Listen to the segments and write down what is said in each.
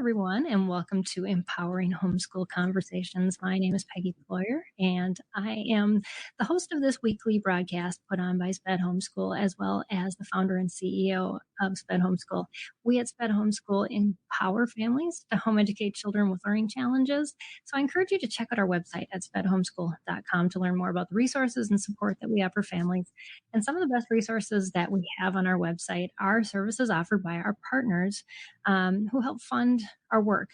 everyone, and welcome to Empowering Homeschool Conversations. My name is Peggy Ployer, and I am the host of this weekly broadcast put on by SPED Homeschool, as well as the founder and CEO of SPED Homeschool. We at SPED Homeschool empower families to home educate children with learning challenges. So I encourage you to check out our website at spedhomeschool.com to learn more about the resources and support that we offer families. And some of the best resources that we have on our website are services offered by our partners who help fund our work.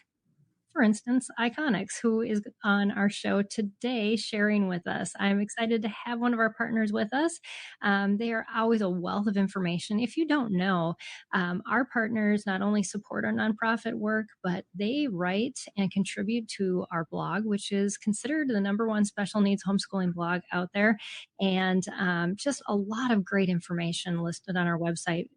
For instance, Iconix, who is on our show today sharing with us. I'm excited to have one of our partners with us. They are always a wealth of information. If you don't know, our partners not only support our nonprofit work, but they write and contribute to our blog, which is considered the #1 special needs homeschooling blog out there. And just a lot of great information listed on our website,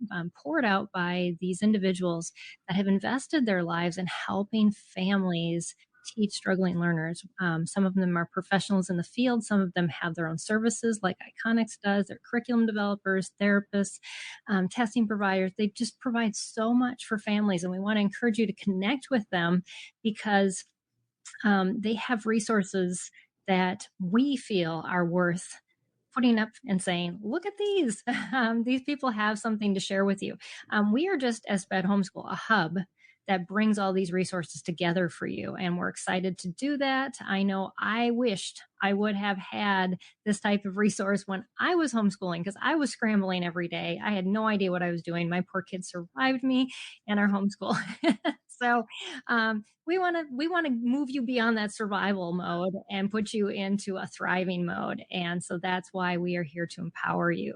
poured out by these individuals that have invested their lives in helping families teach struggling learners. Some of them are professionals in the field. Some of them have their own services like Iconix does. They're curriculum developers, therapists, testing providers. They just provide so much for families. And we want to encourage you to connect with them because they have resources that we feel are worth putting up and saying, look at these. These people have something to share with you. We are just, as SPED Homeschool, a hub that brings all these resources together for you. And we're excited to do that. I know I wished I would have had this type of resource when I was homeschooling because I was scrambling every day. I had no idea what I was doing. My poor kids survived me and our homeschool. So we want to move you beyond that survival mode and put you into a thriving mode. And so that's why we are here to empower you.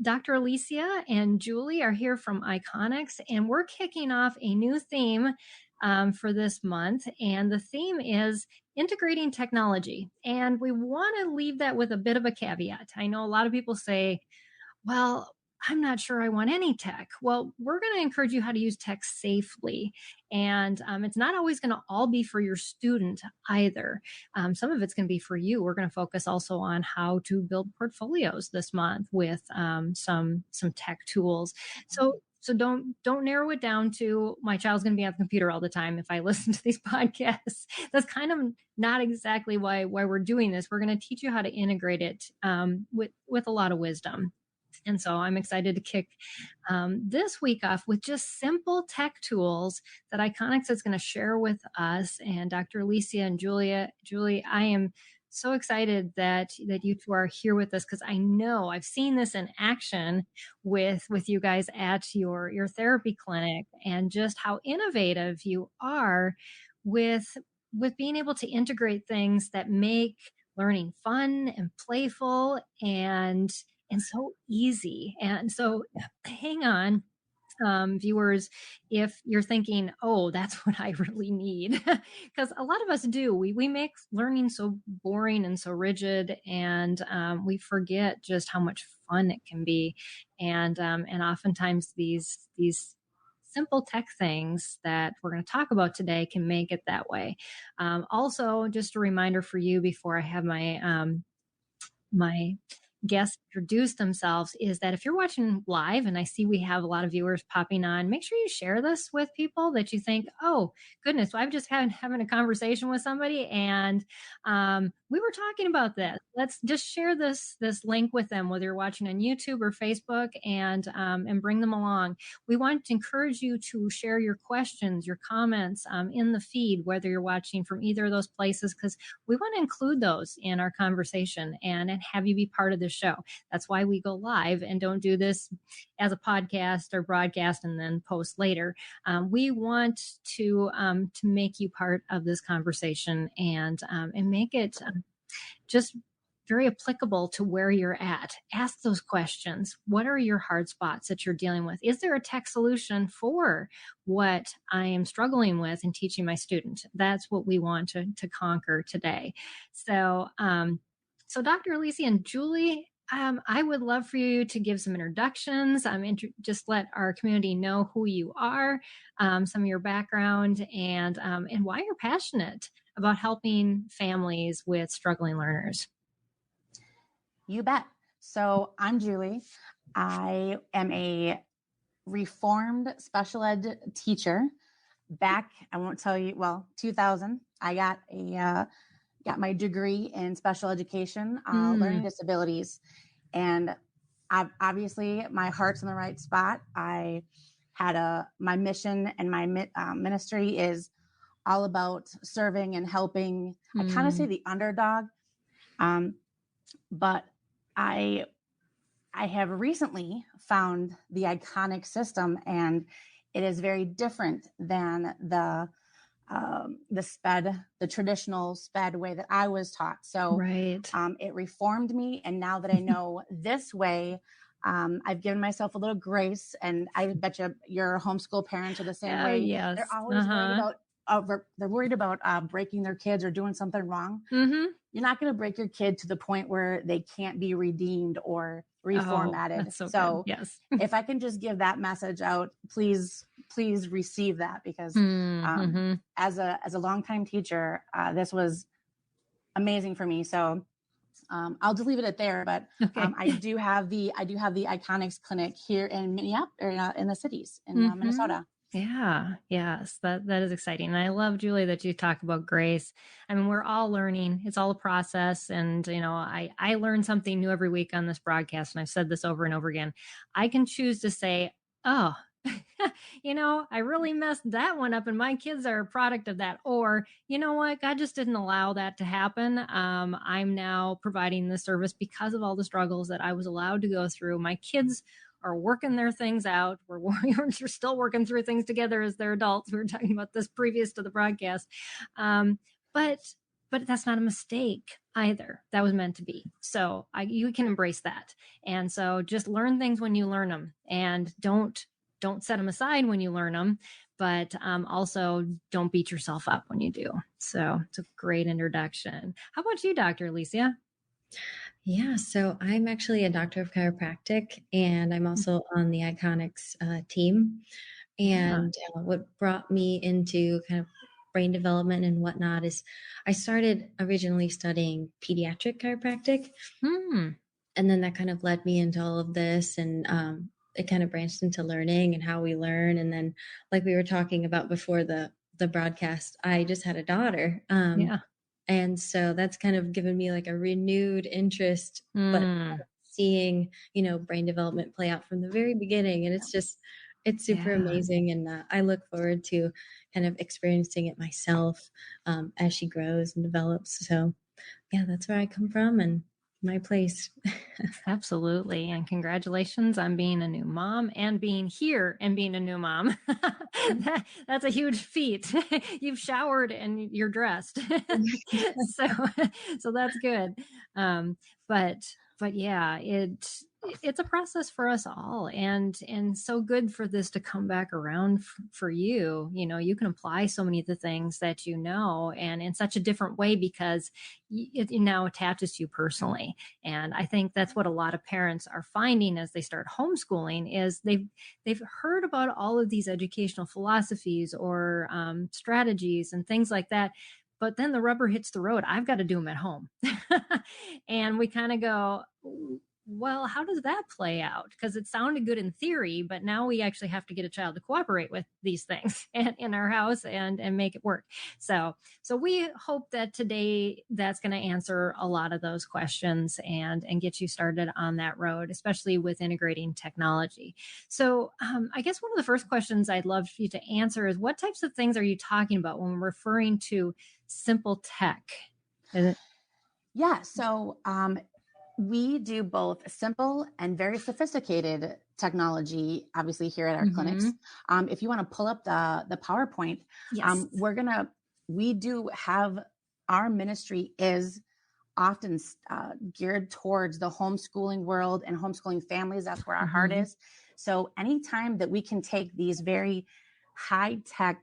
Dr. Alysia and Julie are here from Iconix, and we're kicking off a new theme for this month. And the theme is integrating technology. And we want to leave that with a bit of a caveat. I know a lot of people say, well, I'm not sure I want any tech. Well, we're going to encourage you how to use tech safely. And it's not always going to all be for your student either. Some of it's going to be for you. We're going to focus also on how to build portfolios this month with some tech tools. So don't narrow it down to my child's going to be on the computer all the time if I listen to these podcasts. That's kind of not exactly why we're doing this. We're going to teach you how to integrate it with a lot of wisdom. And so I'm excited to kick this week off with just simple tech tools that Iconix is going to share with us. And Dr. Alysia and Julie, I am so excited that you two are here with us because I know I've seen this in action with you guys at your therapy clinic and just how innovative you are with being able to integrate things that make learning fun and playful and so easy. And so hang on, viewers, if you're thinking, oh, that's what I really need, because a lot of us do. We make learning so boring and so rigid, and we forget just how much fun it can be. And oftentimes these simple tech things that we're going to talk about today can make it that way. Also, just a reminder for you before I have my guests introduce themselves is that if you're watching live, and I see we have a lot of viewers popping on, make sure you share this with people that you think, oh goodness, I've just having a conversation with somebody and we were talking about this. Let's just share this link with them, whether you're watching on YouTube or Facebook, and bring them along. We want to encourage you to share your questions, your comments in the feed, whether you're watching from either of those places, because we want to include those in our conversation and have you be part of the show. That's why we go live and don't do this as a podcast or broadcast and then post later. We want to make you part of this conversation and make it just very applicable to where you're at. Ask those questions. What are your hard spots that you're dealing with? Is there a tech solution for what I am struggling with in teaching my student? That's what we want to conquer today. So Dr. Alysia and Julie, I would love for you to give some introductions. Just let our community know who you are, some of your background, and why you're passionate about helping families with struggling learners. You bet. So I'm Julie. I am a reformed special ed teacher back, I won't tell you, 2000. I got my degree in special education, learning disabilities. And obviously my heart's in the right spot. I had my mission and my ministry is all about serving and helping. I kind of say the underdog. But I have recently found the Iconix system, and it is very different than the traditional SPED way that I was taught. So it reformed me. And now that I know this way, I've given myself a little grace, and I bet your homeschool parents are the same way. Yes. They're always worried about breaking their kids or doing something wrong. You're not going to break your kid to the point where they can't be redeemed or reformatted. So yes. If I can just give that message out, please receive that, because as a longtime teacher, this was amazing for me. So I'll just leave it at there. But I do have the Iconix clinic here in Minneapolis, in the cities in Minnesota. Yeah. Yes. That is exciting. And I love, Julie, that you talk about grace. I mean, we're all learning. It's all a process. And, I learn something new every week on this broadcast. And I've said this over and over again. I can choose to say, oh, I really messed that one up and my kids are a product of that. Or, you know what? God just didn't allow that to happen. I'm now providing this service because of all the struggles that I was allowed to go through. My kids are working their things out. We're still working through things together as they're adults. We were talking about this previous to the broadcast. But that's not a mistake either. That was meant to be. So you can embrace that. And so just learn things when you learn them, and don't set them aside when you learn them, but also don't beat yourself up when you do. So it's a great introduction. How about you, Dr. Alysia? Yeah, so I'm actually a doctor of chiropractic, and I'm also on the Iconix team. And what brought me into kind of brain development and whatnot is I started originally studying pediatric chiropractic. And then that kind of led me into all of this, and it kind of branched into learning and how we learn. And then, like we were talking about before the broadcast, I just had a daughter. And so that's kind of given me like a renewed interest, but seeing, brain development play out from the very beginning. And it's super amazing. And I look forward to kind of experiencing it myself as she grows and develops. So yeah, that's where I come from and my place. Absolutely. And congratulations on being a new mom and being here and being a new mom. That's a huge feat. You've showered and you're dressed. So that's good. But yeah, it's a process for us all, and so good for this to come back around for you. You can apply so many of the things that and in such a different way, because it now attaches to you personally. And I think that's what a lot of parents are finding as they start homeschooling is they've heard about all of these educational philosophies or strategies and things like that. But then the rubber hits the road. I've got to do them at home. And we kind of go, well, how does that play out? Because it sounded good in theory, but now we actually have to get a child to cooperate with these things in our house and make it work. So we hope that today that's going to answer a lot of those questions and get you started on that road, especially with integrating technology. So I guess one of the first questions I'd love for you to answer is, what types of things are you talking about when we're referring to simple tech? Yeah. So we do both simple and very sophisticated technology, obviously, here at our clinics. If you want to pull up the PowerPoint, yes. We do have, our ministry is often geared towards the homeschooling world and homeschooling families. That's where our heart is. So anytime that we can take these very high-tech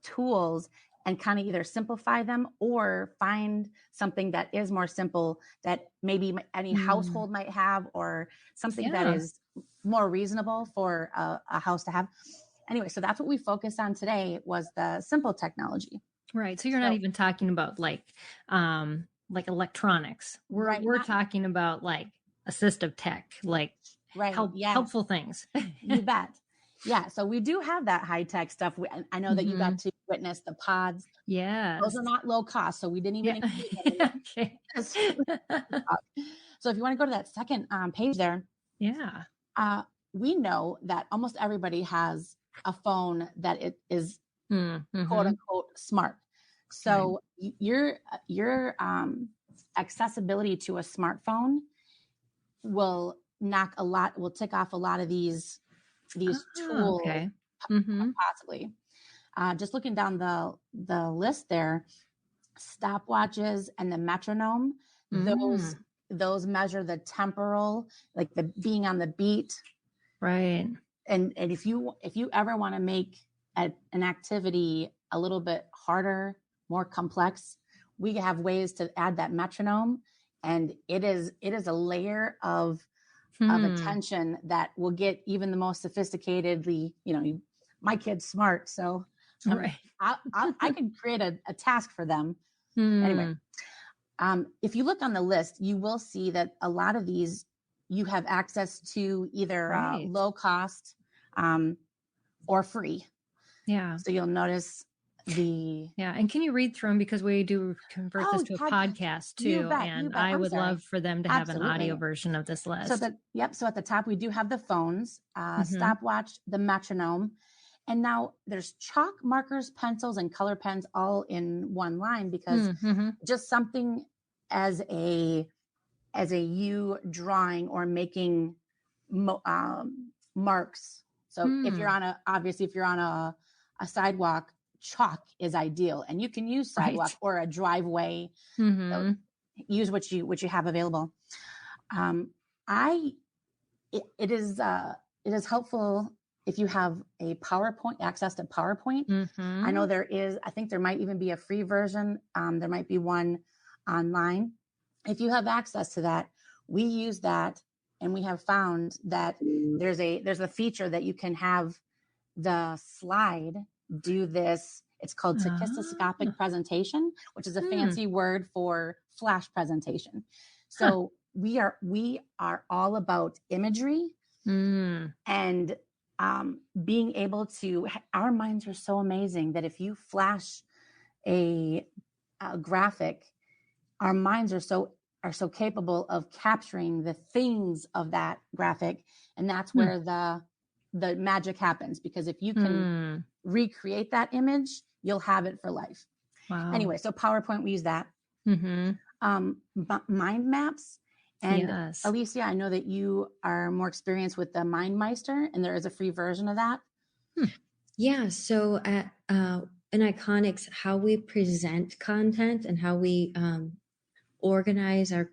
tools and kind of either simplify them or find something that is more simple that maybe any household might have, or something that is more reasonable for a house to have. Anyway, so that's what we focused on today, was the simple technology. Right. So you're not even talking about like electronics. We're talking about like assistive tech, like Right. Yes. helpful things. You bet. Yeah. So we do have that high tech stuff. I know that you got Mhm. to witness the pods. Yes. Those are not low cost, so we didn't even Yeah. include them. Okay. So if you want to go to that second page there, Yeah. we know that almost everybody has a phone that it is Mm-hmm. quote unquote smart. So your accessibility to a smartphone will tick off a lot of these tools. Okay. Mm-hmm. Possibly. Just looking down the list there, stopwatches and the metronome, those measure the temporal, like the being on the beat. Right. And if you ever want to make an activity a little bit harder, more complex, we have ways to add that metronome, and it is a layer of attention that will get even the most sophisticatedly, my kid's smart, so Right. I can create a task for them. Anyway, if you look on the list, you will see that a lot of these you have access to either low cost or free. Yeah. So you'll notice and can you read through them, because we do convert this to a podcast too, you bet. I would love for them to have an audio version of this list. So at the top we do have the phones, stopwatch, the metronome, and now there's chalk, markers, pencils, and color pens all in one line, because just something as a you drawing or making marks. So if you're on a sidewalk, chalk is ideal, and you can use sidewalk or a driveway. So use what you have available. It is helpful if you have access to PowerPoint. I know I think there might even be a free version. There might be one online. If you have access to that, we use that, and we have found that there's a feature that you can have the slide do this. It's called tachistoscopic presentation, which is a fancy word for flash presentation. So we are all about imagery and being able to. Our minds are so amazing that if you flash a graphic, our minds are so capable of capturing the things of that graphic, and that's where the magic happens, because if you can recreate that image, you'll have it for life. Wow. Anyway, so PowerPoint, we use that. Mind maps. And Alysia, I know that you are more experienced with the MindMeister, and there is a free version of that. Yeah. So at in Iconix, how we present content and how we organize our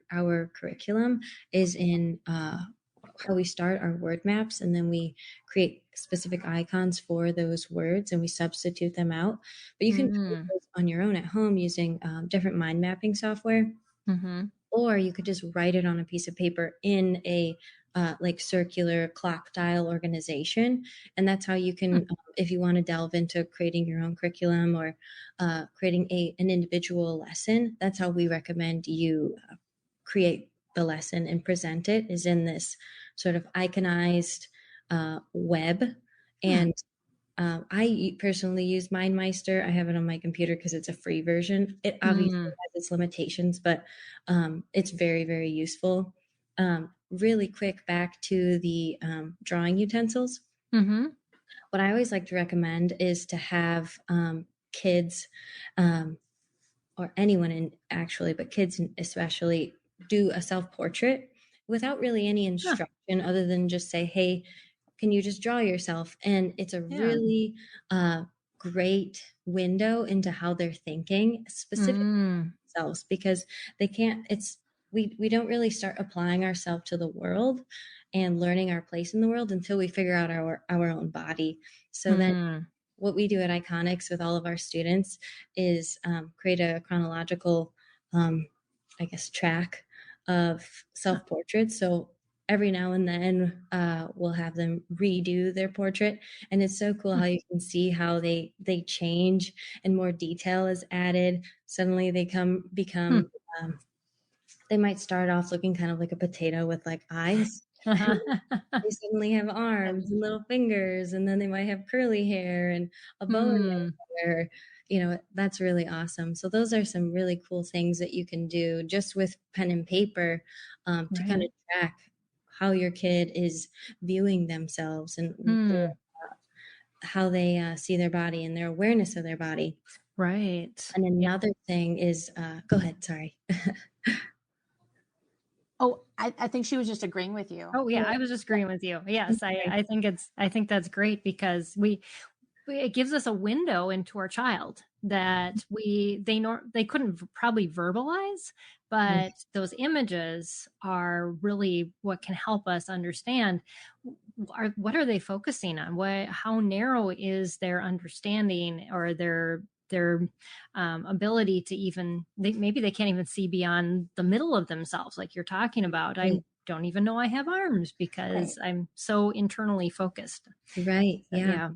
curriculum is in how we start our word maps, and then we create specific icons for those words and we substitute them out. But you can create those on your own at home using different mind mapping software. Or you could just write it on a piece of paper in a like circular clock dial organization. And that's how you can, if you want to delve into creating your own curriculum or creating an individual lesson, that's how we recommend you create the lesson and present it, is in this sort of iconized web. And I personally use MindMeister. I have it on my computer because it's a free version. It obviously has its limitations, but it's very, very useful. Really quick, back to the drawing utensils. What I always like to recommend is to have kids or anyone but kids especially, do a self-portrait without really any instruction other than just say, hey, can you just draw yourself? And it's a really great window into how they're thinking, specifically themselves, because they can't, we don't really start applying ourselves to the world and learning our place in the world until we figure out our own body. So then what we do at Iconix with all of our students is create a chronological, track of self-portraits. So every now and then we'll have them redo their portrait. And it's so cool how you can see how they change and more detail is added. Suddenly they become they might start off looking kind of like a potato with like eyes. Uh-huh. They suddenly have arms and little fingers, and then they might have curly hair and a bow in their hair. You know, that's really awesome. So those are some really cool things that you can do just with pen and paper to kind of track how your kid is viewing themselves and how they see their body and their awareness of their body. Right. And another thing is, go ahead, sorry. Oh, I think she was just agreeing with you. Oh yeah, I was just agreeing with you. Yes, I think that's great because it gives us a window into our child that they couldn't probably verbalize, but those images are really what can help us understand what are they focusing on, how narrow is their understanding or their ability to maybe they can't even see beyond the middle of themselves like you're talking about. I don't even know I have arms because I'm so internally focused. Right. So, yeah.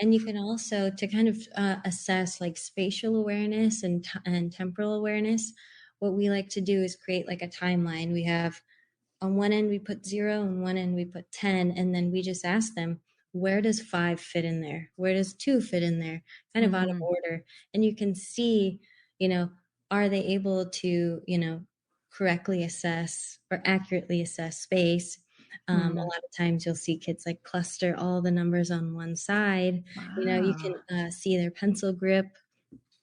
And you can also, to kind of assess like spatial awareness and temporal awareness, what we like to do is create like a timeline. We have on one end, we put 0, on one end, we put 10, and then we just ask them, where does 5 fit in there? Where does 2 fit in there? Kind of out of order. And you can see, you know, are they able to, you know, correctly assess or accurately assess space? A lot of times you'll see kids like cluster all the numbers on one side. Wow. You know, you can see their pencil grip,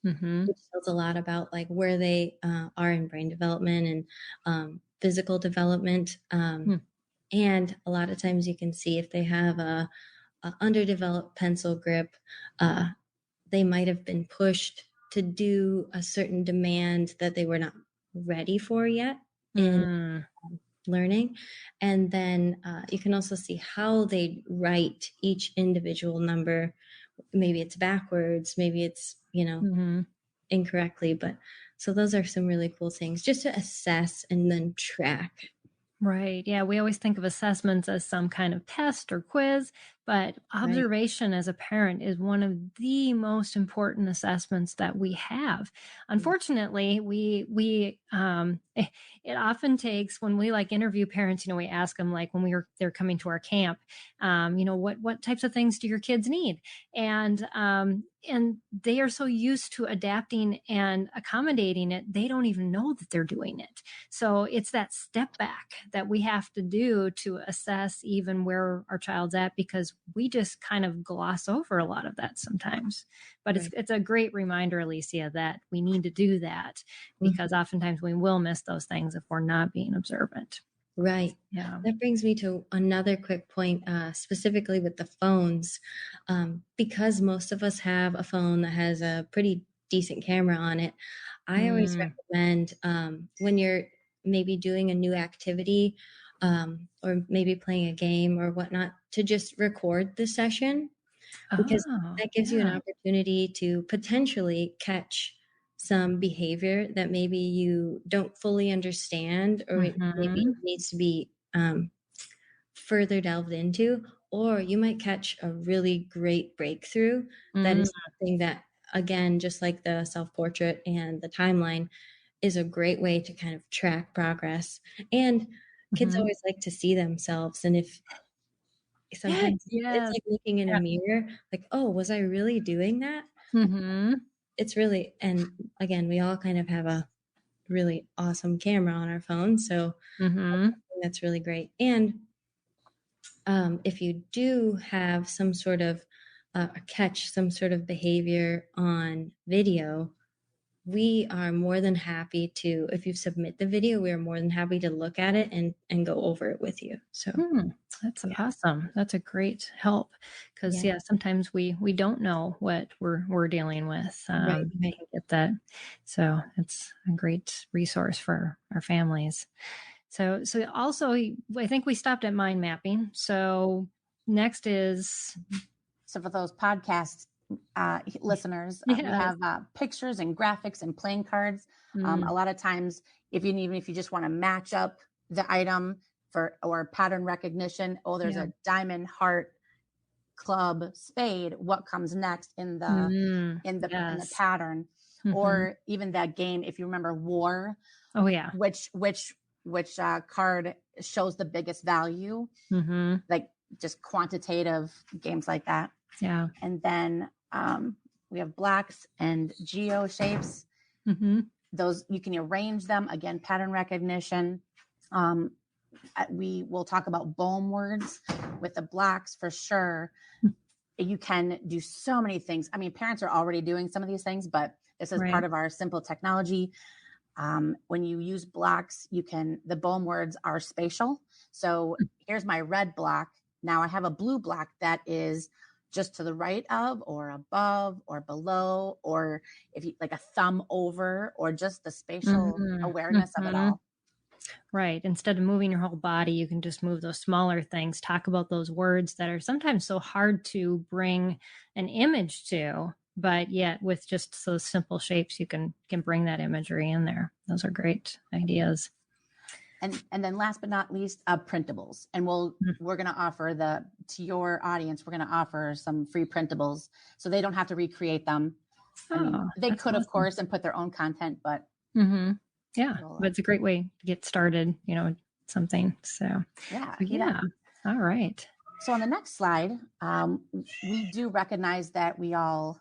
which tells a lot about like where they are in brain development and physical development. And a lot of times you can see if they have a underdeveloped pencil grip, they might have been pushed to do a certain demand that they were not ready for yet in learning. And then you can also see how they write each individual number. Maybe it's backwards, maybe it's, you know, incorrectly, but so those are some really cool things just to assess and then track. Right. Yeah. We always think of assessments as some kind of test or quiz, but observation as a parent is one of the most important assessments that we have. Unfortunately, it often takes when we like interview parents, you know, we ask them like when they're coming to our camp, you know, what types of things do your kids need? And they are so used to adapting and accommodating it, they don't even know that they're doing it. So it's that step back that we have to do to assess even where our child's at, because we just kind of gloss over a lot of that sometimes. But it's a great reminder, Alysia, that we need to do that because oftentimes we will miss those things if we're not being observant. Right. Yeah. That brings me to another quick point, specifically with the phones, because most of us have a phone that has a pretty decent camera on it. I always recommend when you're maybe doing a new activity or maybe playing a game or whatnot, to just record the session, because that gives you an opportunity to potentially catch some behavior that maybe you don't fully understand or maybe it needs to be further delved into, or you might catch a really great breakthrough that is something that, again, just like the self-portrait and the timeline, is a great way to kind of track progress. And kids always like to see themselves, and if sometimes it's like looking in a mirror, like, oh, was I really doing that? It's really, and again, we all kind of have a really awesome camera on our phone, so that's really great. And if you do have some sort of catch some sort of behavior on video, we are more than happy to, if you submit the video, we are more than happy to look at it and go over it with you. So that's awesome. That's a great help because sometimes we don't know what we're dealing with. Get that. So it's a great resource for our families. So also, I think we stopped at mind mapping. So next is. So for those podcast listeners, we have pictures and graphics and playing cards. A lot of times, even if you just want to match up the item or pattern recognition, there's a diamond, heart, club, spade. What comes next in the in the pattern, or even that game? If you remember War, which which card shows the biggest value, like just quantitative games like that. Yeah. And then we have blocks and geo shapes. Those, you can arrange them. Again, pattern recognition. We will talk about BOEM words with the blocks for sure. You can do so many things. I mean, parents are already doing some of these things, but this is part of our simple technology. When you use blocks, the BOEM words are spatial. So here's my red block. Now I have a blue block that is just to the right of, or above, or below, or if you like a thumb over, or just the spatial awareness of it all. Right. Instead of moving your whole body, you can just move those smaller things. Talk about those words that are sometimes so hard to bring an image to, but yet with just those simple shapes, you can bring that imagery in there. Those are great ideas. And then last but not least, printables. And we're going to offer to your audience, we're going to offer some free printables so they don't have to recreate them. I mean, they could, of course, and put their own content, but yeah, but it's a great way to get started, something. So yeah. All right. So on the next slide, we do recognize that we all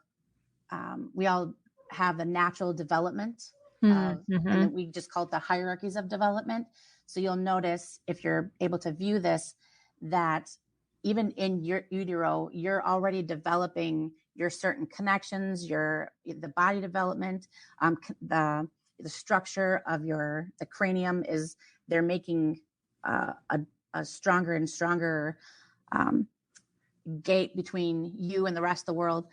have the natural development, and we just call it the hierarchies of development. So you'll notice, if you're able to view this, that even in your utero, you're already developing your certain connections, the body development, the structure of the cranium they're making a stronger and stronger gate between you and the rest of the world.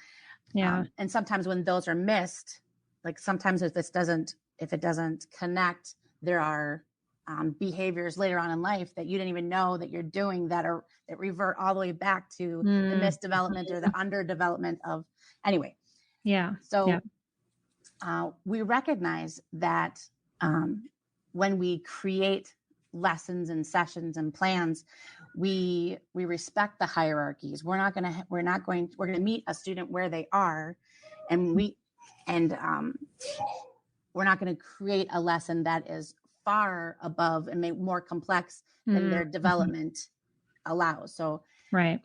Yeah. And sometimes when those are missed, like sometimes if it doesn't connect, there are behaviors later on in life that you didn't even know that you're doing that revert all the way back to the misdevelopment or the underdevelopment of, anyway. Yeah. So we recognize that when we create lessons and sessions and plans, we respect the hierarchies. We're going to meet a student where they are, and we're not going to create a lesson that is far above and more complex than their development allows. So, right.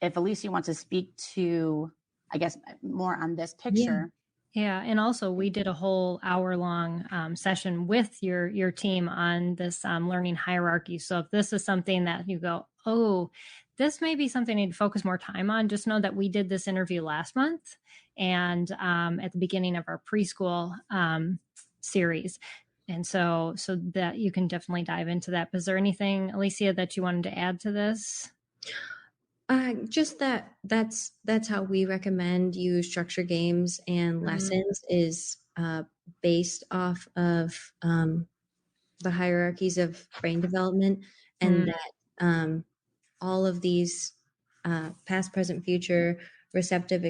If Alysa wants to speak to, I guess, more on this picture. Yeah. And also we did a whole hour-long session with your team on this learning hierarchy. So if this is something that you go, oh, this may be something I need to focus more time on, just know that we did this interview last month and at the beginning of our preschool series. And so that you can definitely dive into that. Is there anything, Alysa, that you wanted to add to this? Just that's how we recommend you structure games and lessons is based off of the hierarchies of brain development, and that all of these past, present, future, receptive,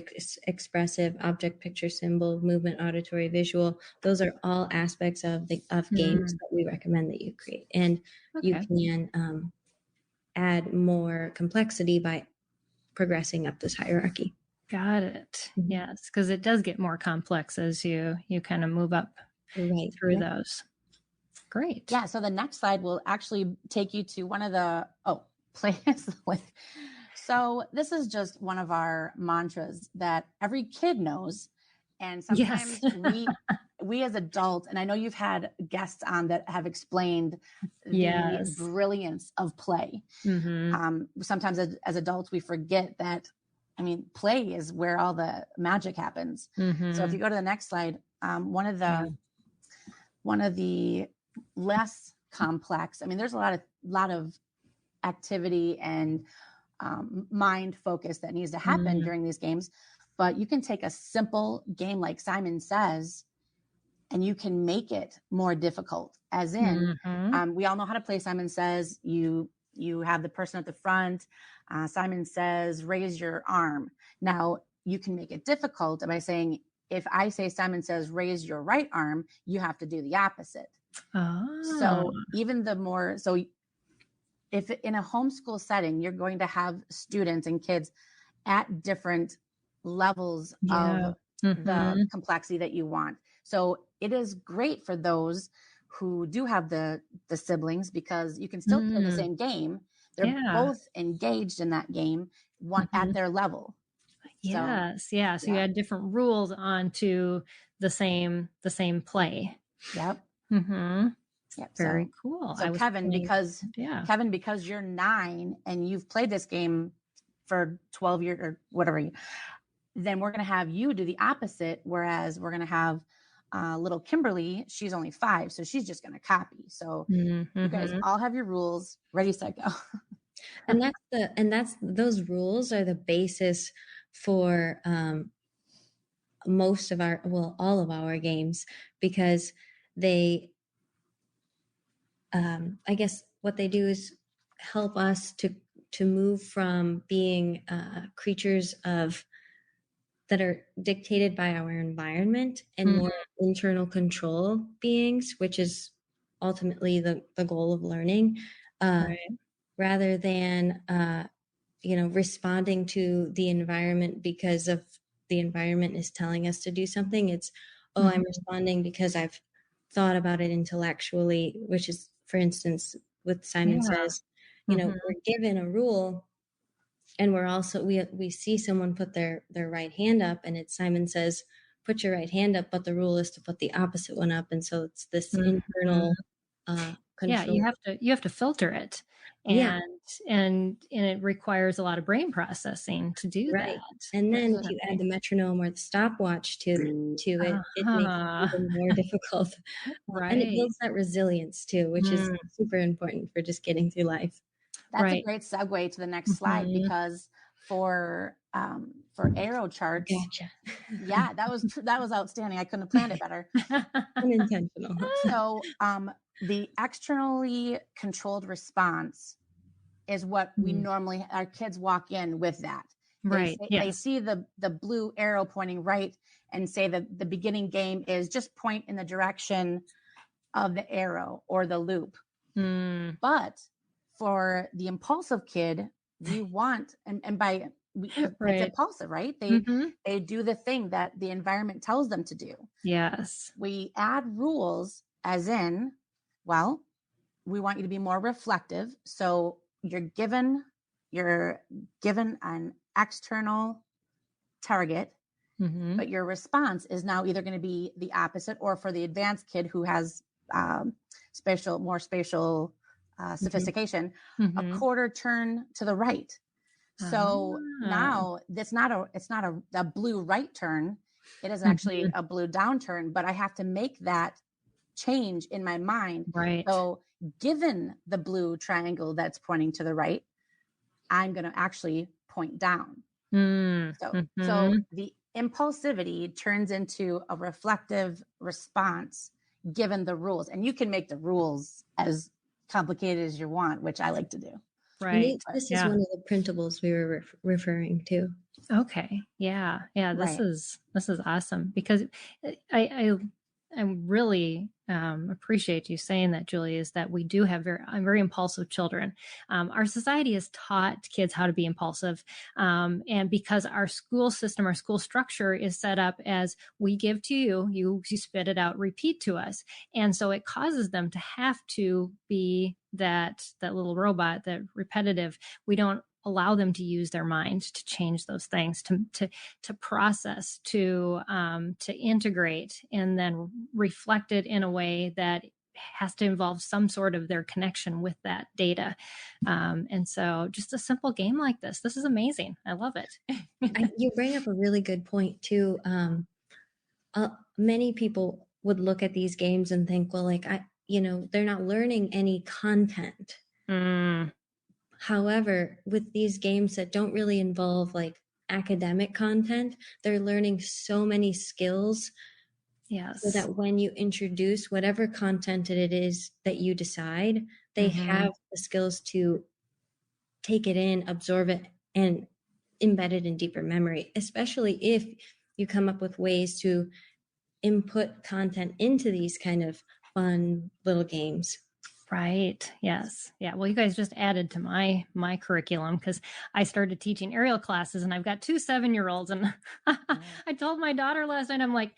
expressive, object, picture, symbol, movement, auditory, visual, those are all aspects of games that we recommend that you create. And you can add more complexity by progressing up this hierarchy. Got it. Yes, because it does get more complex as you kind of move up through those. Great. Yeah. So the next slide will actually take you to one of the plays. So this is just one of our mantras that every kid knows, and sometimes we as adults, and I know you've had guests on that have explained the brilliance of play. Sometimes as adults, we forget that, play is where all the magic happens. So if you go to the next slide, one of the less complex, there's a lot of activity and mind focus that needs to happen during these games, but you can take a simple game like Simon Says and you can make it more difficult, as in we all know how to play Simon Says. You have the person at the front. Simon Says, raise your arm. Now you can make it difficult by saying, if I say Simon Says, raise your right arm, you have to do the opposite. So if in a homeschool setting, you're going to have students and kids at different levels of the complexity that you want. So it is great for those who do have the siblings, because you can still play the same game. They're both engaged in that game, at their level. Yes. So you add different rules onto the same play. Yep. Yep. Very cool. So Kevin, because you're 9 and you've played this game for 12 years or whatever, then we're going to have you do the opposite. Whereas we're going to have little Kimberly, she's only 5, so she's just going to copy. So you guys all have your rules ready, set, go. and those rules are the basis for all of our games, because they, I guess what they do is help us to move from being creatures that are dictated by our environment and more internal control beings, which is ultimately the goal of learning, rather than responding to the environment because of the environment is telling us to do something. It's, I'm responding because I've thought about it intellectually, which is, for instance, with Simon Says, we're given a rule, and we're also, we see someone put their right hand up, and it's Simon Says, put your right hand up, but the rule is to put the opposite one up. And so it's this internal control. Yeah, you have to filter it. And it requires a lot of brain processing to do that. And then if you add the metronome or the stopwatch to it, it makes it even more difficult. And it builds that resilience too, which is super important for just getting through life. That's a great segue to the next slide, because for arrow charts, that was outstanding. I couldn't have planned it better. Unintentional. So the externally controlled response is what we normally, our kids walk in with that. They see the blue arrow pointing right and say that the beginning game is just point in the direction of the arrow or the loop. But for the impulsive kid, we want, it's impulsive, right? They do the thing that the environment tells them to do. Yes. We add rules, as in, well, we want you to be more reflective. So you're given an external target, but your response is now either going to be the opposite, or for the advanced kid who has more spatial sophistication, a quarter turn to the right. So now it's not a blue right turn. It is actually a blue down turn, but I have to make that change in my mind. Right. So given the blue triangle that's pointing to the right, I'm going to actually point down. So the impulsivity turns into a reflective response given the rules. And you can make the rules as complicated as you want, which I like to do. Right. This is one of the printables we were referring to. Okay. Yeah. This is awesome, because I really appreciate you saying that, Julie, is that we do have very impulsive children. Our society has taught kids how to be impulsive. And because our school system, our school structure is set up as we give to you, you spit it out, repeat to us. And so it causes them to have to be that little robot, that repetitive. We don't allow them to use their mind to change those things, to process, to integrate, and then reflect it in a way that has to involve some sort of their connection with that data. And so just a simple game like this is amazing. I love it. You bring up a really good point too. Many people would look at these games and think, well, they're not learning any content. However, with these games that don't really involve academic content, they're learning so many skills. Yes. So that when you introduce whatever content it is that you decide, they have the skills to take it in, absorb it, and embed it in deeper memory, especially if you come up with ways to input content into these kind of fun little games. Right. Yes. Yeah. Well, you guys just added to my curriculum because I started teaching aerial classes and I've got 2 7-year-olds. And I told my daughter last night, I'm like,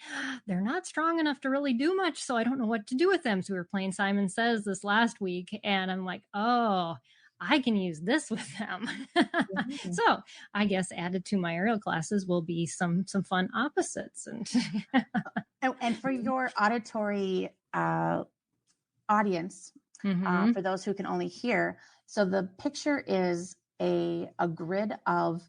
they're not strong enough to really do much. So I don't know what to do with them. So we were playing Simon Says this last week. And I'm like, oh, I can use this with them. So I guess added to my aerial classes will be some fun opposites. And for your auditory audience, for those who can only hear, so the picture is a grid of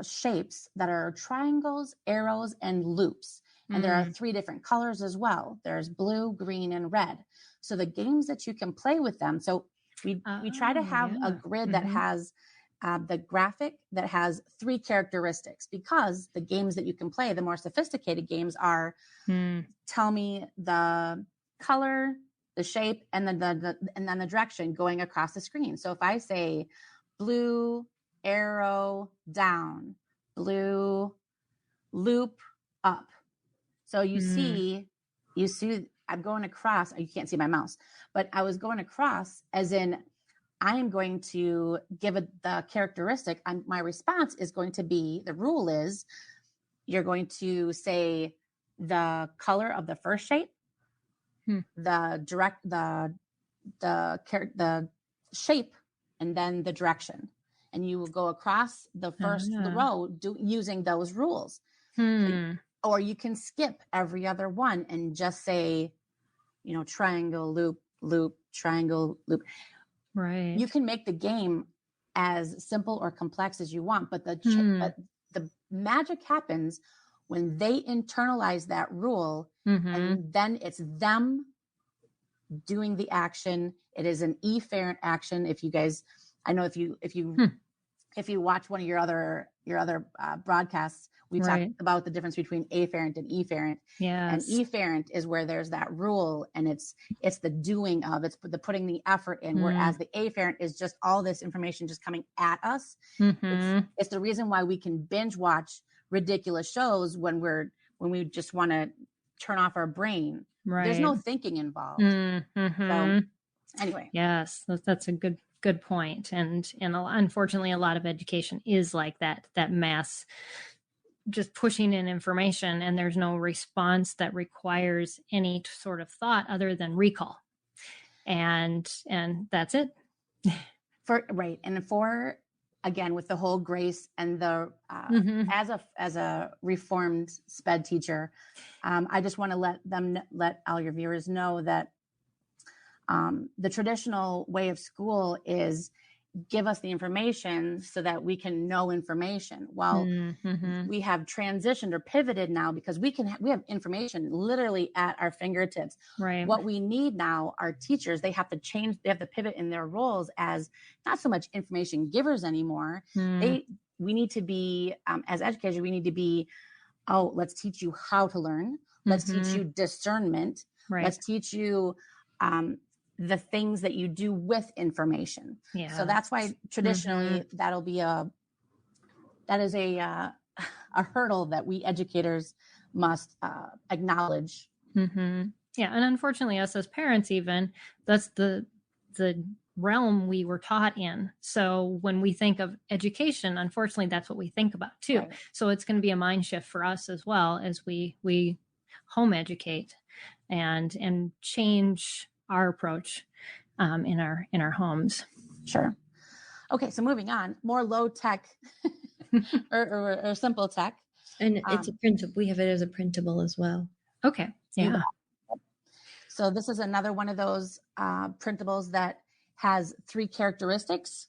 shapes that are triangles, arrows, and loops. And there are 3 different colors as well. There's blue, green, and red. So the games that you can play with them. So we try to have a grid that has the graphic that has 3 characteristics, because the games that you can play, the more sophisticated games are, tell me the color, the shape, and then the direction going across the screen. So if I say blue arrow down, blue loop up. So you see I'm going across. You can't see my mouse, but I was going across as in I am going to give it the characteristic. My response is going to be, the rule is you're going to say the color of the first shape, the shape, and then the direction. And you will go across the row using those rules. Or you can skip every other one and just say, triangle, loop, loop, triangle, loop. Right. You can make the game as simple or complex as you want, but the magic happens when they internalize that rule, and then it's them doing the action. It is an efferent action. If you guys, I know if you watch one of your other broadcasts, we talk about the difference between afferent and efferent. Yes. And efferent is where there's that rule, and it's the doing of, it's the putting the effort in. Whereas the afferent is just all this information just coming at us. It's the reason why we can binge watch ridiculous shows when we just want to turn off our brain. Right. There's no thinking involved. So anyway, yes, that's a good point. And unfortunately, a lot of education is like that mass just pushing in information, and there's no response that requires any sort of thought other than recall. And that's it. And for, again, with the whole grace and the as a reformed SPED teacher, I just want to let all your viewers know that the traditional way of school is give us the information so that we can know information. Well, we have transitioned or pivoted now because we have information literally at our fingertips. Right. What we need now are teachers. They have to pivot in their roles as not so much information givers anymore. We need to be, as educators, we need to be, let's teach you how to learn. Let's teach you discernment. Right. Let's teach you, the things that you do with information. Yeah. So that's why traditionally that is a hurdle that we educators must acknowledge. Yeah. And unfortunately, us as parents, even, that's the realm we were taught in. So when we think of education, unfortunately, that's what we think about too. Right. So it's going to be a mind shift for us as well as we home educate and change our approach in our homes. Sure. Okay, so moving on, more low tech or simple tech, and it's a printable. We have it as a printable as well. Okay. Yeah. So this is another one of those printables that has 3 characteristics,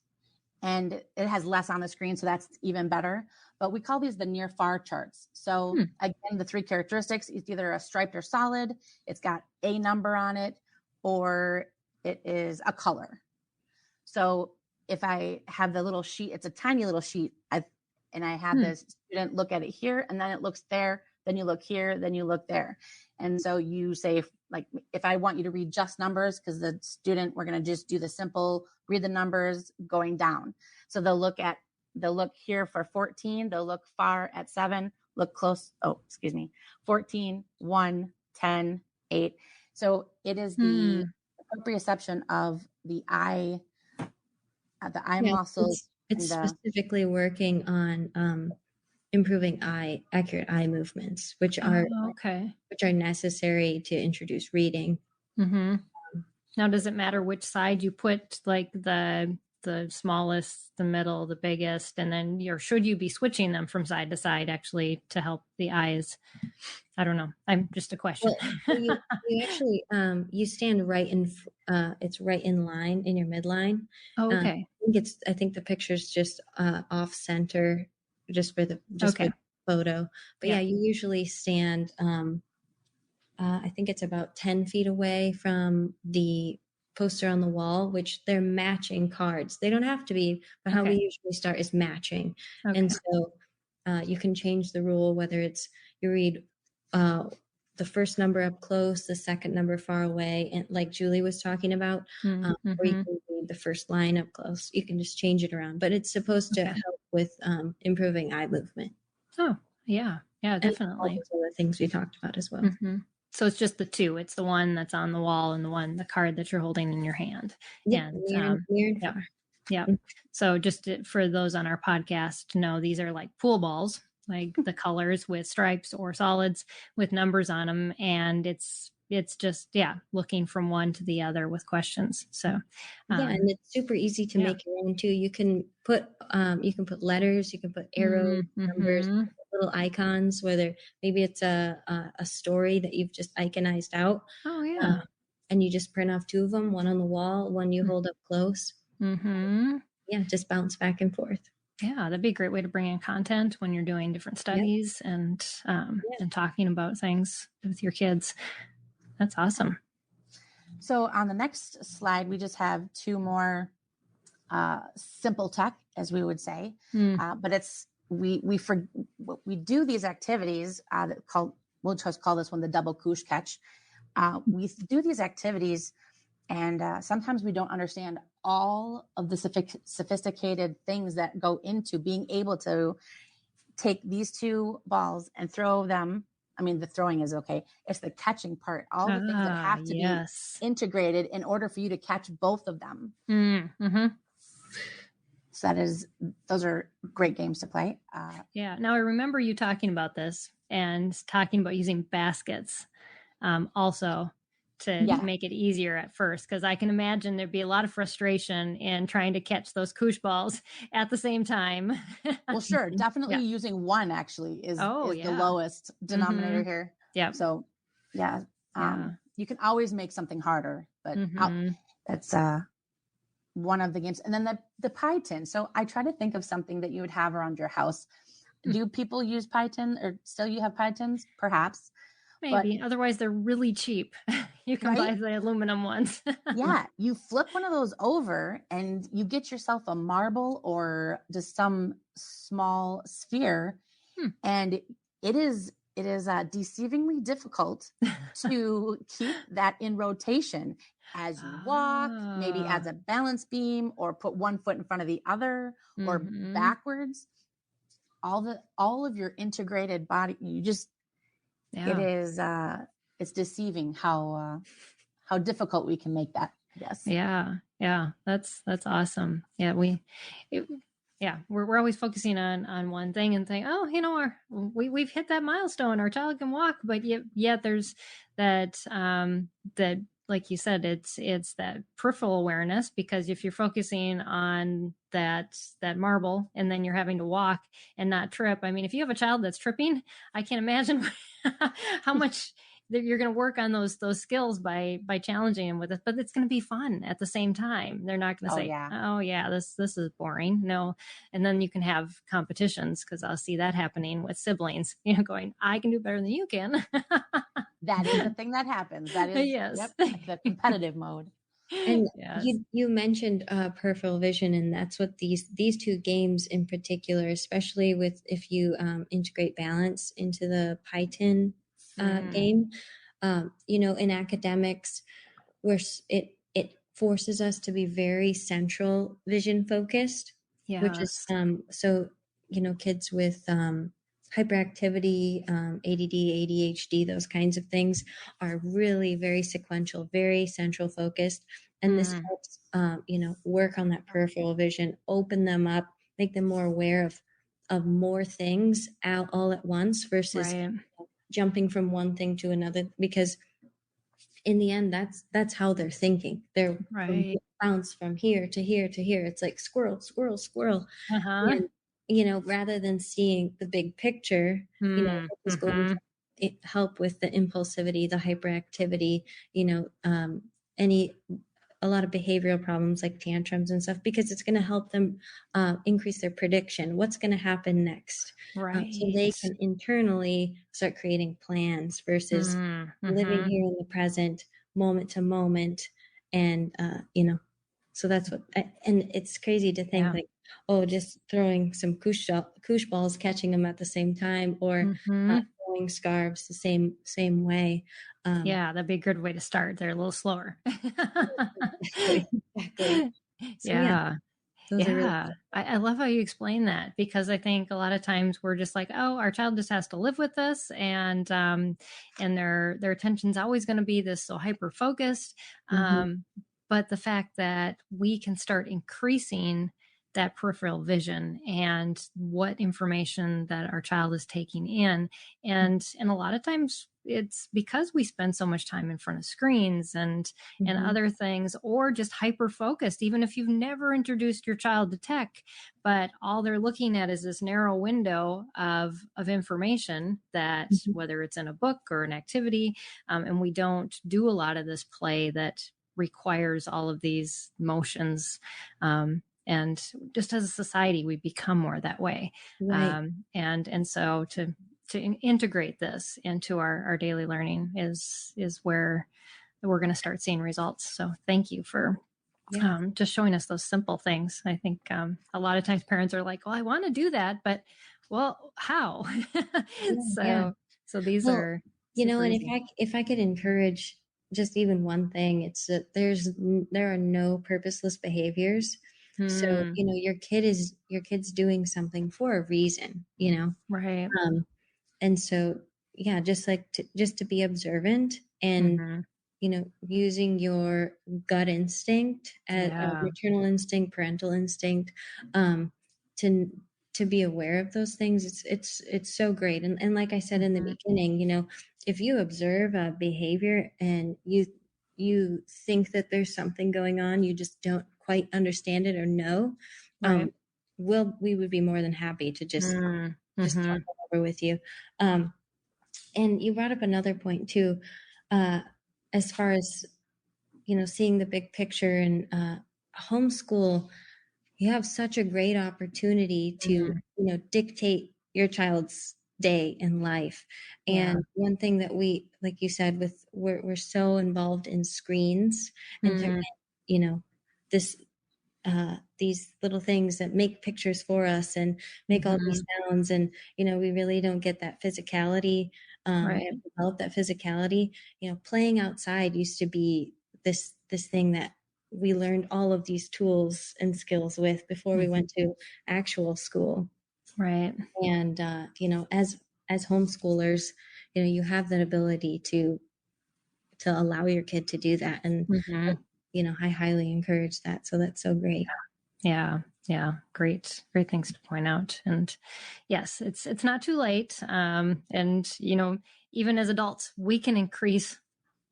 and it has less on the screen, so that's even better. But we call these the near far charts. So again, the 3 characteristics: it's either a striped or solid, it's got a number on it, or it is a color. So if I have the little sheet, it's a tiny little sheet, and I have this student look at it here, and then it looks there, then you look here, then you look there. And so you say, like, if I want you to read just numbers, because the student, we're going to just do the simple, read the numbers going down. So they'll look here for 14, they'll look far at 7, look close, 14, 1, 10, 8. So it is the proprioception of the eye Yeah, muscles. it's specifically working on improving accurate eye movements, which are necessary to introduce reading. Mm-hmm. Now, does it matter which side you put, like the smallest, the middle, the biggest, and then should you be switching them from side to side actually to help the eyes? I don't know. I'm just a question. Well, you actually you stand right in it's right in line in your midline. Oh, okay. I think the picture's just off center just for the photo. But yeah, you usually stand I think it's about 10 feet away from the poster on the wall, which they're matching cards. They don't have to be, but how we usually start is matching. And so you can change the rule, whether it's you read the first number up close, the second number far away, and like Julie was talking about, or you can read the first line up close. You can just change it around, but it's supposed to help with improving eye movement. Oh, yeah, definitely. And all those other things we talked about as well. Mm-hmm. So it's just the two. It's the one that's on the wall and the card that you're holding in your hand. Yeah, and near and far. Yeah. So just for those on our podcast to know, these are like pool balls, like the colors with stripes or solids with numbers on them. And it's just, looking from one to the other with questions. So, and it's super easy to make your own too. You can put letters, you can put arrows, numbers, little icons, whether maybe it's a story that you've just iconized out. Oh yeah. And you just print off two of them, one on the wall, one you hold up close. Yeah, just bounce back and forth. Yeah, that'd be a great way to bring in content when you're doing different studies and talking about things with your kids. That's awesome. So on the next slide, we just have two more simple tech, as we would say, but it's we do these activities we'll just call this one the double couche catch. We do these activities, and sometimes we don't understand all of the sophisticated things that go into being able to take these two balls and throw them. I mean, the throwing is okay. It's the catching part, all the things that have to be integrated in order for you to catch both of them. So those are great games to play. Now I remember you talking about this and talking about using baskets also to make it easier at first, because I can imagine there'd be a lot of frustration in trying to catch those couche balls at the same time. Well, sure. Definitely using one actually is the lowest denominator here. Yeah. So you can always make something harder, but that's one of the games. And then the pie tin. So I try to think of something that you would have around your house. Do people use pie tin, or still you have pie tins? Perhaps. Maybe. But otherwise, they're really cheap. You can buy the aluminum ones. You flip one of those over and you get yourself a marble or just some small sphere. And it is deceivingly difficult to keep that in rotation as you walk, maybe as a balance beam, or put one foot in front of the other, or backwards. All of your integrated body, you just it is it's deceiving how difficult we can make that. Yes. Yeah. That's awesome. Yeah. We're always focusing on one thing and saying, we've hit that milestone, our child can walk, but yet there's that like you said, it's that peripheral awareness, because if you're focusing on that marble and then you're having to walk and not trip. I mean, if you have a child that's tripping, I can't imagine how much you're going to work on those skills by challenging them with it, but it's going to be fun at the same time. They're not going to say, this is boring. No. And then you can have competitions, because I'll see that happening with siblings, going, I can do better than you can. That is the thing that happens. That is the competitive mode. And you mentioned peripheral vision, and that's what these two games in particular, especially if you integrate balance into the pie tin game, in academics, where it forces us to be very central vision focused, which is so kids with hyperactivity, ADD, ADHD, those kinds of things are really very sequential, very central focused. And this helps, work on that peripheral vision, open them up, make them more aware of more things out all at once versus jumping from one thing to another, because in the end, that's how they're thinking. They're bounce from here to here to here. It's like squirrel, squirrel, squirrel. And, rather than seeing the big picture, it's going to help with the impulsivity, the hyperactivity, a lot of behavioral problems like tantrums and stuff, because it's going to help them increase their prediction. What's going to happen next? So they can internally start creating plans versus living here in the present, moment to moment. And, so that's what, and it's crazy to think like, oh, just throwing some koosh balls, catching them at the same time, or throwing scarves the same way. That'd be a good way to start. They're a little slower. Exactly. So, I love how you explain that, because I think a lot of times we're just like, oh, our child just has to live with this, and their attention's always going to be this so hyper focused. But the fact that we can start increasing that peripheral vision and what information that our child is taking in. And a lot of times it's because we spend so much time in front of screens and other things, or just hyper focused, even if you've never introduced your child to tech, but all they're looking at is this narrow window of information that whether it's in a book or an activity, and we don't do a lot of this play that requires all of these motions. And just as a society, we become more that way. And so to integrate this into our daily learning is where we're going to start seeing results. So thank you for just showing us those simple things. I think a lot of times parents are like, well, I want to do that, but well, how? So these are, and if I could encourage just even one thing, it's that there are no purposeless behaviors. So, your kid's doing something for a reason, Right. And so, just to be observant and, using your gut instinct, maternal instinct, parental instinct, to be aware of those things. It's so great. And like I said in the beginning, if you observe a behavior and you think that there's something going on, you just don't quite understand it or know, we would be more than happy to just talk it over with you. And you brought up another point too, as far as, seeing the big picture and homeschool. You have such a great opportunity to, dictate your child's day in life. And one thing that we, like you said, we're so involved in screens and, these little things that make pictures for us and make all these sounds. And, we really don't get that physicality, develop that physicality. Playing outside used to be this thing that we learned all of these tools and skills with before we went to actual school. Right. And, as homeschoolers, you have that ability to allow your kid to do that. And, I highly encourage that. So that's so great. Yeah. Great things to point out. And yes, it's not too late. And, even as adults, we can increase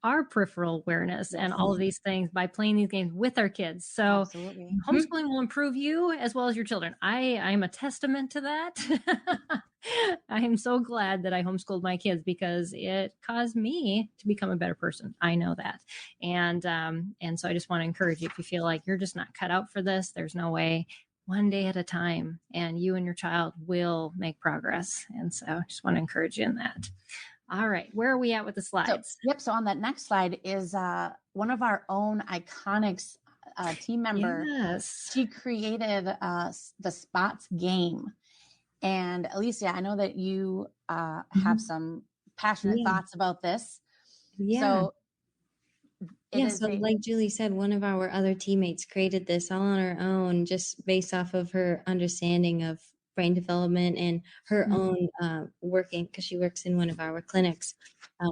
our peripheral awareness and all of these things by playing these games with our kids. So homeschooling will improve you as well as your children. I'm a testament to that. I am so glad that I homeschooled my kids because it caused me to become a better person. I know that. And so I just want to encourage you, if you feel like you're just not cut out for this, there's no way, one day at a time, and you and your child will make progress. And so I just want to encourage you in that. All right. Where are we at with the slides? So on that next slide is one of our own Iconix team member. Yes. She created the spots game. And Alysa, I know that you have some passionate thoughts about this. So like Julie said, one of our other teammates created this all on her own, just based off of her understanding of brain development and her own working, because she works in one of our clinics,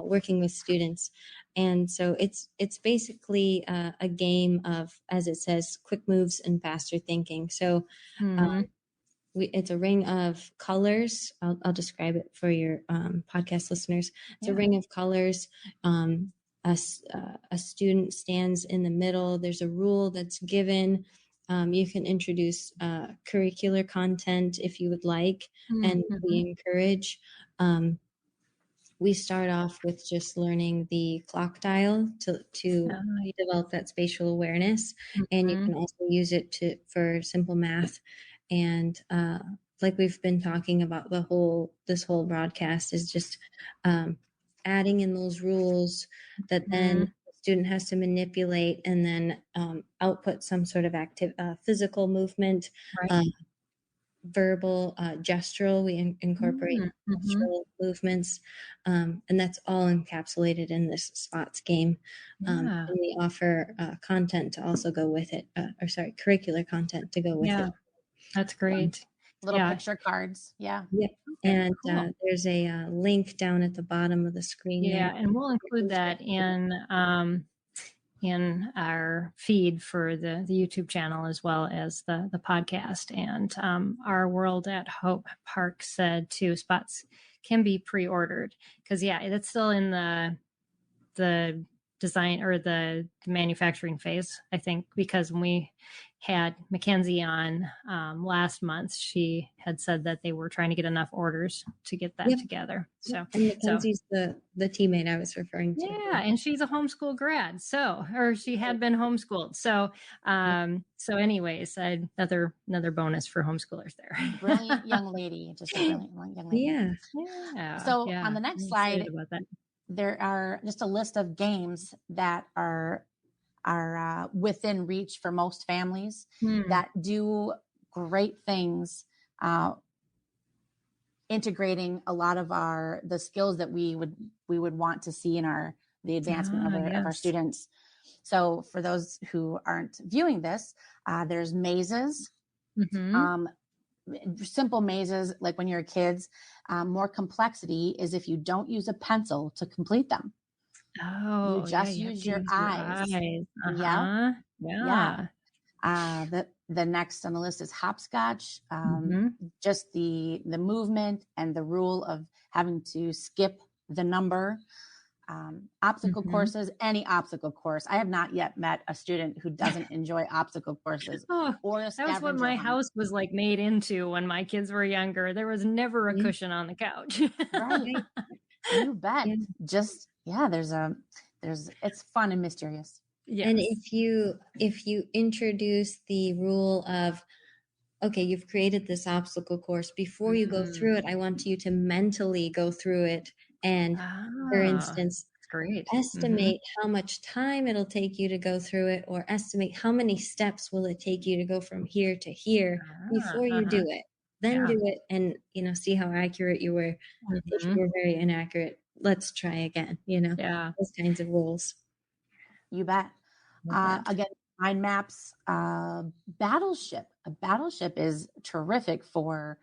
working with students. And so it's basically a game of, as it says, quick moves and faster thinking. So it's a ring of colors. I'll describe it for your podcast listeners. It's a ring of colors. A student stands in the middle. There's a rule that's given. You can introduce curricular content if you would like, and we encourage. We start off with just learning the clock dial to develop that spatial awareness, and you can also use it for simple math. And like we've been talking about this whole broadcast is just adding in those rules that then the student has to manipulate and then output some sort of active physical movement, verbal, gestural. We incorporate gestural movements, and that's all encapsulated in this SPOTS game. And we offer content to also go with it, curricular content to go with it. That's great. Little picture cards. Yeah. Yep. And there's a link down at the bottom of the screen. Yeah. And we'll include that in our feed for the YouTube channel, as well as the podcast. And our World at Hope Park said too, spots can be pre-ordered, because it's still in the design or the manufacturing phase, I think, because when we had Mackenzie on last month, she had said that they were trying to get enough orders to get that together. So, and Mackenzie's the teammate I was referring to. Yeah, and she's a homeschool grad, or she had been homeschooled. So, anyways, another bonus for homeschoolers there. Brilliant young lady, just a brilliant young lady. Yeah. So on the next slide, there are just a list of games that are within reach for most families that do great things, integrating a lot of the skills that we would want to see in the advancement of our students. So for those who aren't viewing this, there's mazes, simple mazes like when you're kids. More complexity is if you don't use a pencil to complete them. Oh, you just use your eyes. Yeah. The next on the list is hopscotch. Just the movement and the rule of having to skip the number. Obstacle courses, any obstacle course. I have not yet met a student who doesn't enjoy obstacle courses. Or a that was what my house was like made into when my kids were younger. There was never a cushion on the couch. Right. You bet. Just it's fun and mysterious. Yes. And if you introduce the rule of, okay, you've created this obstacle course, before you go through it, I want you to mentally go through it. And for instance, great. Estimate how much time it'll take you to go through it, or estimate how many steps will it take you to go from here to here before you do it. Then do it and, see how accurate you were. If you were very inaccurate, let's try again, those kinds of rules. You bet. Again, mind maps, battleship. A battleship is terrific for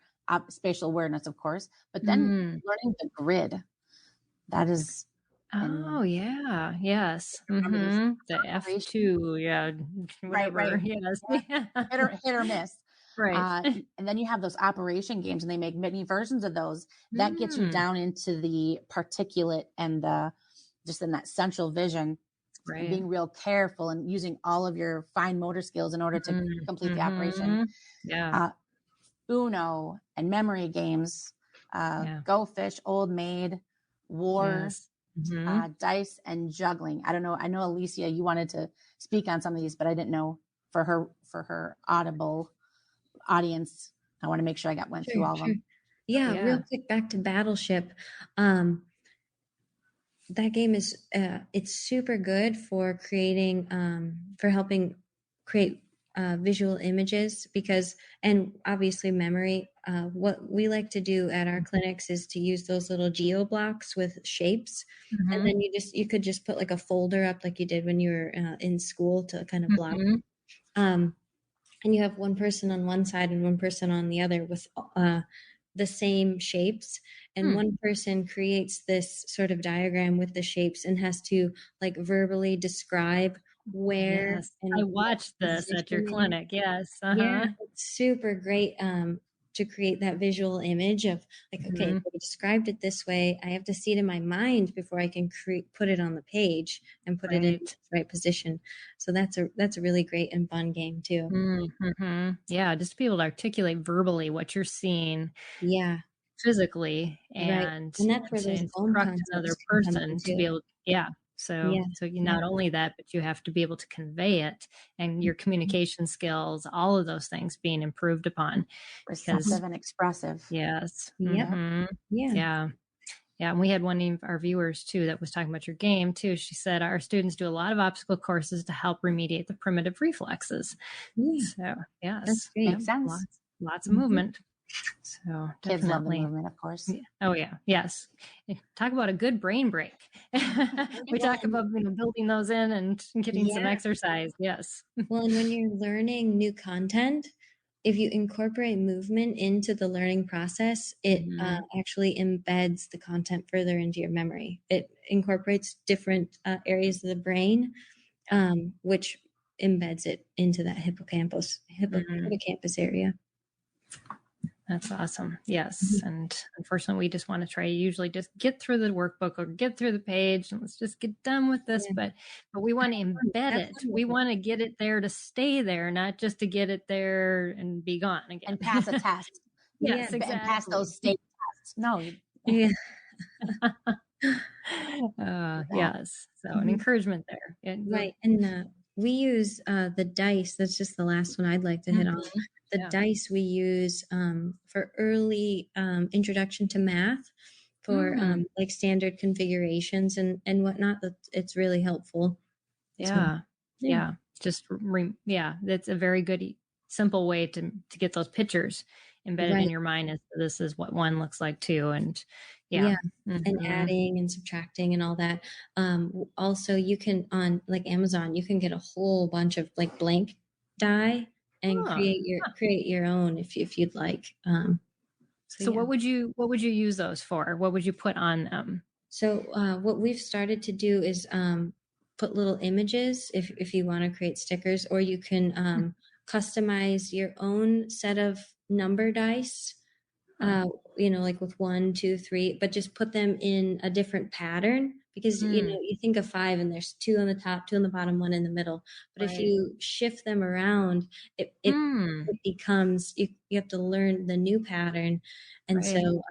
spatial awareness, of course, but then learning the grid. That is. Yes. The F2, whatever. Right. Yes. Hit or miss. Right. And then you have those operation games, and they make many versions of those. That gets you down into the particulate and just in that central vision, and being real careful and using all of your fine motor skills in order to complete the operation. Uno and memory games, Go Fish, Old Maid, War, dice, and juggling. I don't know. I know, Alysia, you wanted to speak on some of these, but I didn't know for her audible audience. I want to make sure I went through all of them. Yeah, real quick, back to Battleship. That game is it's super good for creating for helping create visual images, and obviously memory. What we like to do at our clinics is to use those little geo blocks with shapes, and then you could just put like a folder up like you did when you were in school to kind of block. and you have one person on one side and one person on the other with the same shapes, and one person creates this sort of diagram with the shapes and has to like verbally describe where. Yes, and I watched this at your clinic. Yes. Yeah, it's super great to create that visual image of like, okay, if I described it this way, I have to see it in my mind before I can put it on the page and put it in its right position. So that's a really great and fun game too. Yeah, just to be able to articulate verbally what you're seeing. Yeah. Physically, and that's where to those instruct another person to be able to, so you not only that, but you have to be able to convey it, and your communication skills, all of those things being improved upon. Receptive and expressive. Yes. Yeah. And we had one of our viewers too that was talking about your game too. She said our students do a lot of obstacle courses to help remediate the primitive reflexes. So yes, that's great. Makes sense. Lots of movement. So kids definitely. love the movement, of course. Oh yeah, yes. Talk about a good brain break. We talk about building those in and getting some exercise. Yes. Well, and when you're learning new content, if you incorporate movement into the learning process, it actually embeds the content further into your memory. It incorporates different areas of the brain, which embeds it into that hippocampus area. That's awesome. Yes. And unfortunately, we just want to try to usually just get through the workbook or get through the page and let's just get done with this. But we want to embed it. We want to get it there to stay there, not just to get it there and be gone again. And pass a test. Yes, exactly. And pass those state tests. No. Yeah. Yes. So an encouragement there. Right. And we use the dice. That's just the last one I'd like to hit on. The dice we use for early introduction to math, for like standard configurations and whatnot. It's really helpful. Yeah. Just that's a very good, simple way to get those pictures embedded in your mind as this is what one looks like too. And and adding and subtracting and all that. Also, you can on like Amazon, you can get a whole bunch of like blank die and create your own if you'd like. So what would you use those for? What would you put on them? So what we've started to do is put little images if you want to create stickers, or you can customize your own set of number dice. Like with 1, 2, 3, but just put them in a different pattern, because you think of 5 and there's 2 on the top, 2 on the bottom, 1 in the middle. But if you shift them around, it becomes you have to learn the new pattern, and so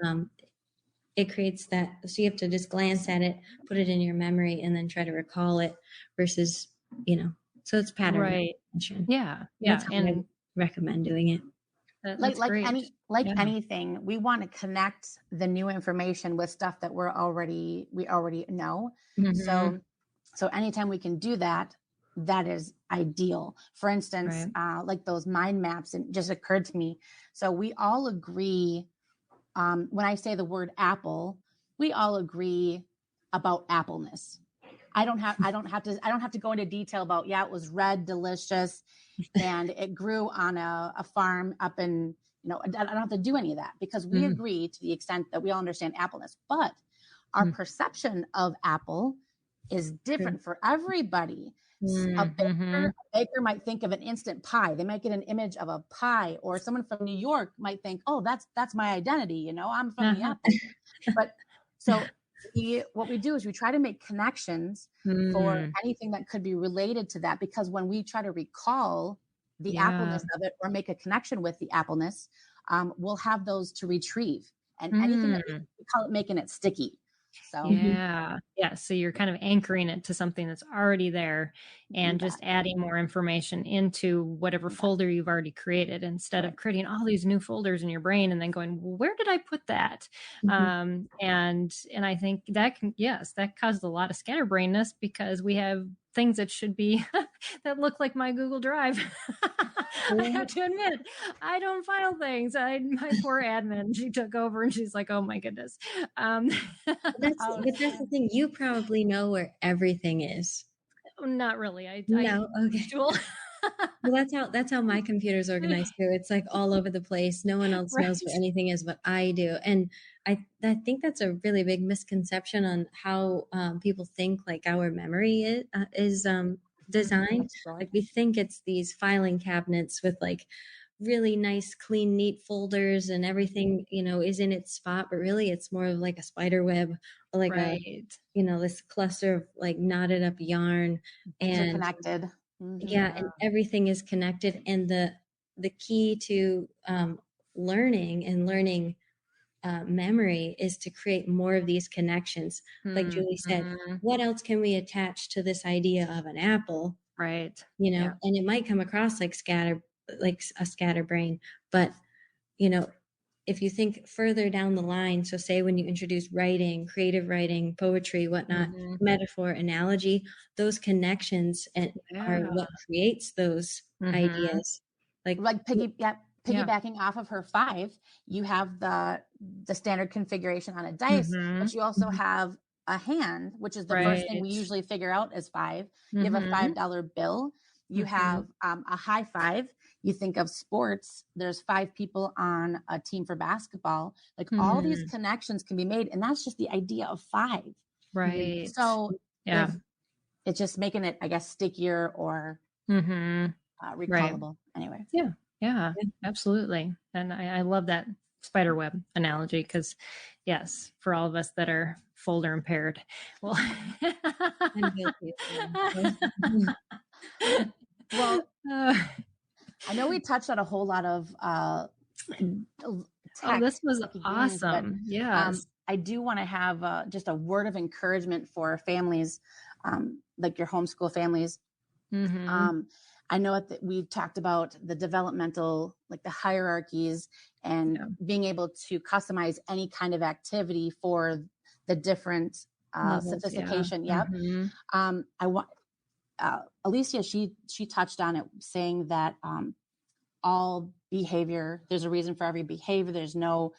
it creates that. So you have to just glance at it, put it in your memory, and then try to recall it. Versus, so it's pattern recognition. Yeah. That's how I recommend doing it. Anything, we want to connect the new information with stuff that we already know. So anytime we can do that, that is ideal. For instance, like those mind maps, it just occurred to me. So we all agree, when I say the word apple, we all agree about appleness. I don't have to go into detail about, it was red, delicious, and it grew on a farm up in, I don't have to do any of that, because we agree to the extent that we all understand appleness. But our perception of apple is different for everybody. A baker might think of an instant pie. They might get an image of a pie, or someone from New York might think, oh, that's my identity. I'm from the apple. But so what we do is we try to make connections for anything that could be related to that, because when we try to recall the appleness of it or make a connection with the appleness, we'll have those to retrieve. And anything that we call it making it sticky. So so you're kind of anchoring it to something that's already there and just adding more information into whatever folder you've already created, instead of creating all these new folders in your brain and then going, well, where did I put that? And I think that that causes a lot of scatterbrainness, because we have things that should be that look like my Google Drive. I have to admit, I don't file things. My poor admin, she took over and she's like, oh my goodness. But that's the thing. You probably know where everything is. Not really. Okay. Well, that's how my computer's organized too. It's like all over the place. No one else knows where Right. anything is but I do. And I think that's a really big misconception on how people think like our memory is designed. Stored. Like we think it's these filing cabinets with like really nice, clean, neat folders and everything, is in its spot, but really it's more of like a spider web or like Right. this cluster of like knotted up yarn. Things are And connected. yeah, and everything is connected. And the key to learning memory is to create more of these connections. Like Julie said, what else can we attach to this idea of an apple? Right. And it might come across like a scatterbrain, but if you think further down the line, so say when you introduce writing, creative writing, poetry, whatnot, metaphor, analogy, those connections are what creates those ideas. Like piggybacking off of her 5, you have the standard configuration on a dice, but you also have a hand, which is the first thing we usually figure out as 5. You have a $5 bill. You have a high five. You think of sports, there's 5 people on a team for basketball. Like all these connections can be made. And that's just the idea of 5. Right. So it's just making it, I guess, stickier or recallable. Anyway. Yeah, absolutely. And I love that spider web analogy because, yes, for all of us that are folder impaired, well, I'm guilty. Well, I know we touched on a whole lot of tech. This was awesome. Yes. I do want to have just a word of encouragement for families, like your homeschool families. I know that we've talked about the developmental, like the hierarchies and being able to customize any kind of activity for the different sophistication. I want Alysia, she touched on it, saying that all behavior, there's a reason for every behavior. There's no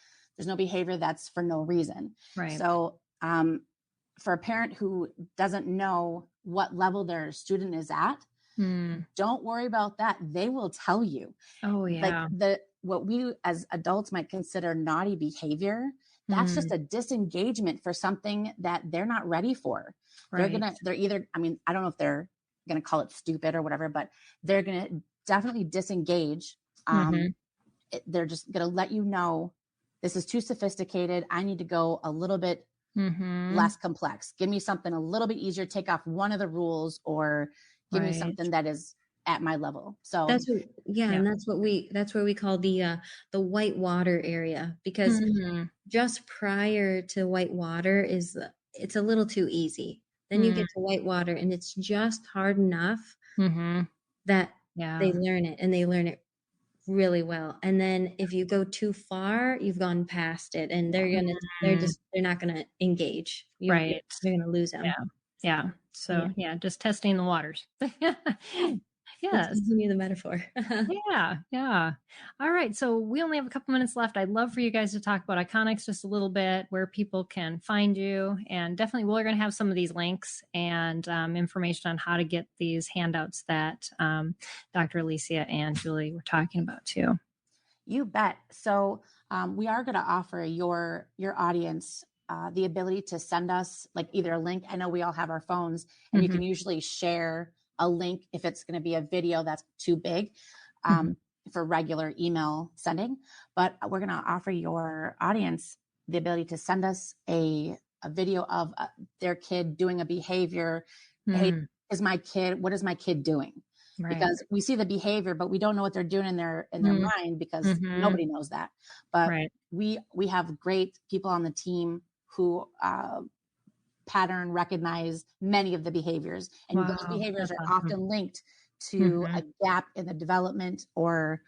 behavior that's for no reason. Right. So for a parent who doesn't know what level their student is at, don't worry about that. They will tell you. Oh yeah. Like what we as adults might consider naughty behavior, that's just a disengagement for something that they're not ready for. Right. They're either, I mean, I don't know if they're going to call it stupid or whatever, but they're going to definitely disengage. They're just going to let you know this is too sophisticated. I need to go a little bit less complex. Give me something a little bit easier. Take off one of the rules or give me something that is at my level. So that's what, and that's where we call the white water area, because just prior to white water it's a little too easy. Then you get to white water and it's just hard enough that they learn it, and they learn it really well. And then if you go too far, you've gone past it, and they're not gonna engage. You're gonna lose them. Yeah. So just testing the waters. Yes. Continue the metaphor. Yeah. All right. So we only have a couple minutes left. I'd love for you guys to talk about Iconix just a little bit, where people can find you. And definitely we're going to have some of these links and information on how to get these handouts that Dr. Alysia and Julie were talking about too. You bet. So we are going to offer your audience the ability to send us like either a link. I know we all have our phones, and you can usually share a link if it's going to be a video that's too big for regular email sending. But we're going to offer your audience the ability to send us a video of their kid doing a behavior. Hey, what is my kid doing? Right. Because we see the behavior, but we don't know what they're doing in their mind, because nobody knows that. But we have great people on the team who pattern recognize many of the behaviors, and those behaviors are often linked to a gap in the development, or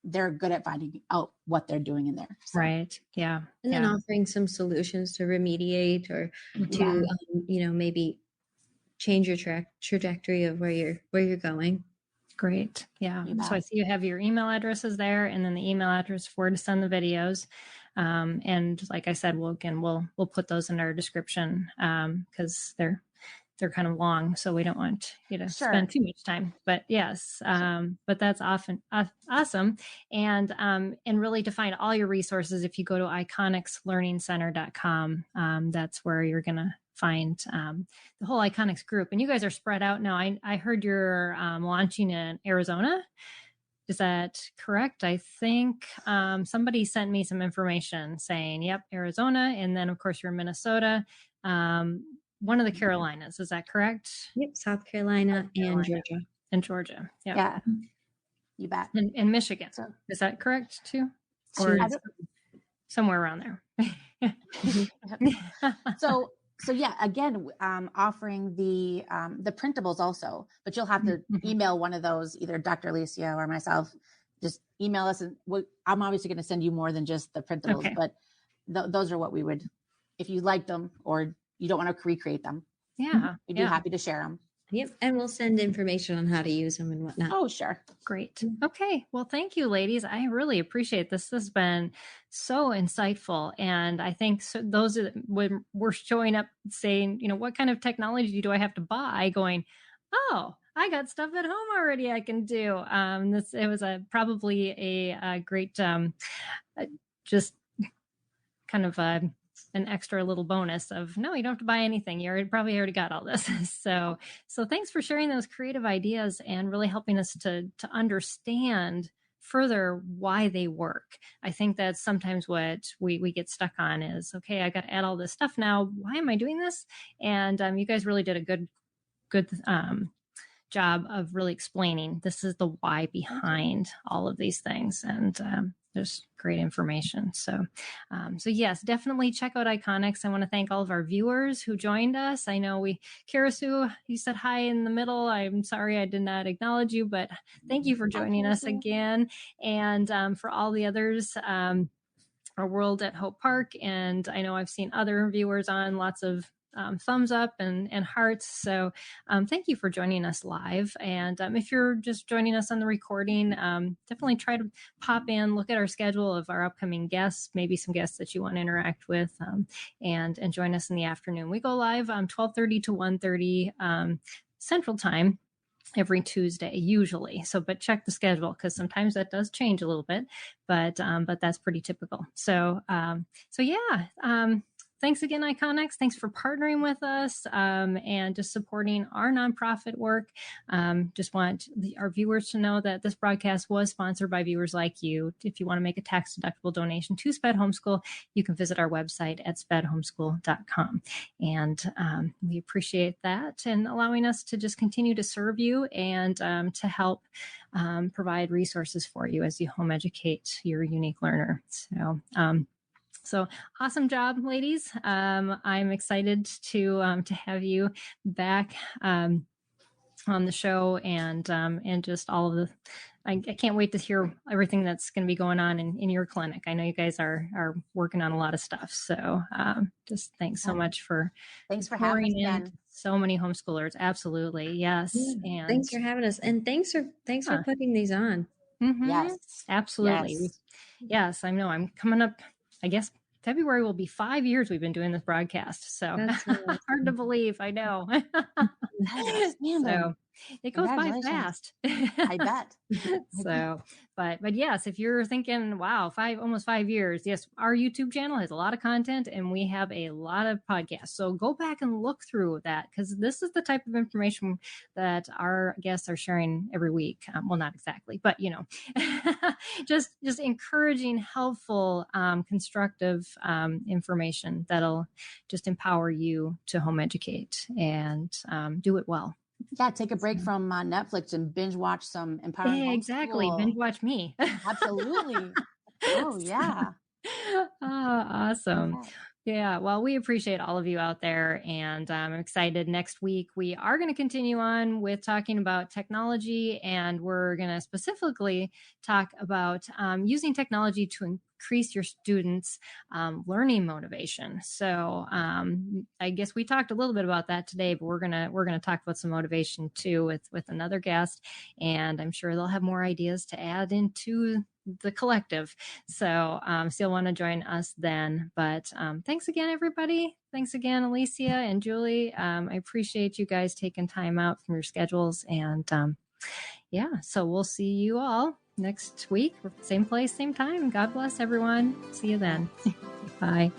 they're good at finding out what they're doing in there. So. Right. Yeah. And then offering some solutions to remediate or to maybe change your trajectory of where you're going. Great. Yeah. So I see you have your email addresses there, and then the email address for where to send the videos. And like I said, we'll put those in our description because they're kind of long, so we don't want you to Sure. spend too much time. But yes, but that's often awesome. And really to find all your resources, if you go to iconixlearningcenter.com, that's where you're going to find the whole Iconix group. And you guys are spread out now. I heard you're launching in Arizona. Is that correct? I think somebody sent me some information saying, yep, Arizona. And then, of course, you're in Minnesota. One of the Carolinas. Is that correct? Yep. South Carolina and Georgia. And Georgia. Yep. Yeah. You bet. And Michigan. So, is that correct too? Or somewhere around there? So yeah, again, offering the printables also, but you'll have to email one of those, either Dr. Alysia or myself. Just email us, and I'm obviously going to send you more than just the printables, but those are what we would, if you like them or you don't want to recreate them. Yeah, we'd be happy to share them. Yep. And we'll send information on how to use them and whatnot. Oh, sure. Great. Okay. Well, thank you, ladies. I really appreciate this. This has been so insightful. And I think those when we're showing up saying, what kind of technology do I have to buy? Going, oh, I got stuff at home already I can do. It was probably a great, just kind of an extra little bonus of, no, you don't have to buy anything. You probably already got all this. So thanks for sharing those creative ideas and really helping us to understand further why they work. I think that's sometimes what we get stuck on is, okay, I got to add all this stuff now. Why am I doing this? And you guys really did a good job of really explaining this is the why behind all of these things. And there's great information. So yes, definitely check out Iconix. I want to thank all of our viewers who joined us. I know Karasu, you said hi in the middle. I'm sorry I did not acknowledge you, but thank you for joining us again. And for all the others, our World at Hope Park. And I know I've seen other viewers on, lots of thumbs up and hearts. So thank you for joining us live. And if you're just joining us on the recording, definitely try to pop in, look at our schedule of our upcoming guests, maybe some guests that you want to interact with, and join us in the afternoon. We go live 12:30 to 1:30 Central Time every Tuesday, usually. But check the schedule because sometimes that does change a little bit, but that's pretty typical. Thanks again, Iconix. Thanks for partnering with us and just supporting our nonprofit work. Just want our viewers to know that this broadcast was sponsored by viewers like you. If you want to make a tax-deductible donation to SPED Homeschool, you can visit our website at spedhomeschool.com. And we appreciate that and allowing us to just continue to serve you and to help provide resources for you as you home educate your unique learner. So awesome job, ladies. I'm excited to have you back on the show and just all of the, I can't wait to hear everything that's going to be going on in your clinic. I know you guys are working on a lot of stuff. So just thanks so much for having us again. So many homeschoolers. Absolutely. Yes. Yeah, and thanks for having us. And thanks for putting these on. Mm-hmm. Yes. Absolutely. Yes, I know. I'm coming up, I guess February will be 5 years we've been doing this broadcast. So hard to believe. I know. So it goes by fast. I bet. But yes, if you're thinking, wow, almost 5 years, yes, our YouTube channel has a lot of content and we have a lot of podcasts. So go back and look through that because this is the type of information that our guests are sharing every week. Well, not exactly, but just encouraging, helpful, constructive information that'll just empower you to home educate and do it well. Yeah, take a break from Netflix and binge watch some Empowering Homeschool. Exactly, binge watch me. Absolutely. Oh, yeah. Awesome. Okay. Yeah, well, we appreciate all of you out there, and I'm excited. Next week, we are going to continue on with talking about technology, and we're going to specifically talk about using technology to increase your students' learning motivation. So I guess we talked a little bit about that today, but we're gonna talk about some motivation too with another guest, and I'm sure they'll have more ideas to add into the collective. So you'll want to join us then. But thanks again, everybody. Thanks again, Alysia and Julie. I appreciate you guys taking time out from your schedules. And so we'll see you all next week, same place, same time. God bless everyone. See you then. Bye.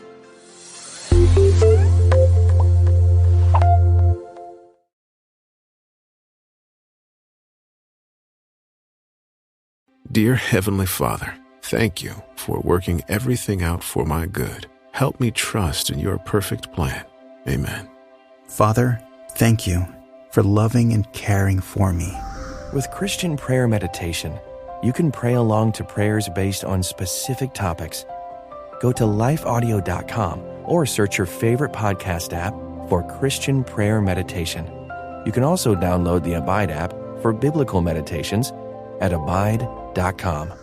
Dear Heavenly Father, thank you for working everything out for my good. Help me trust in your perfect plan. Amen. Father, thank you for loving and caring for me. With Christian prayer meditation, you can pray along to prayers based on specific topics. Go to lifeaudio.com or search your favorite podcast app for Christian prayer meditation. You can also download the Abide app for biblical meditations at abide.com.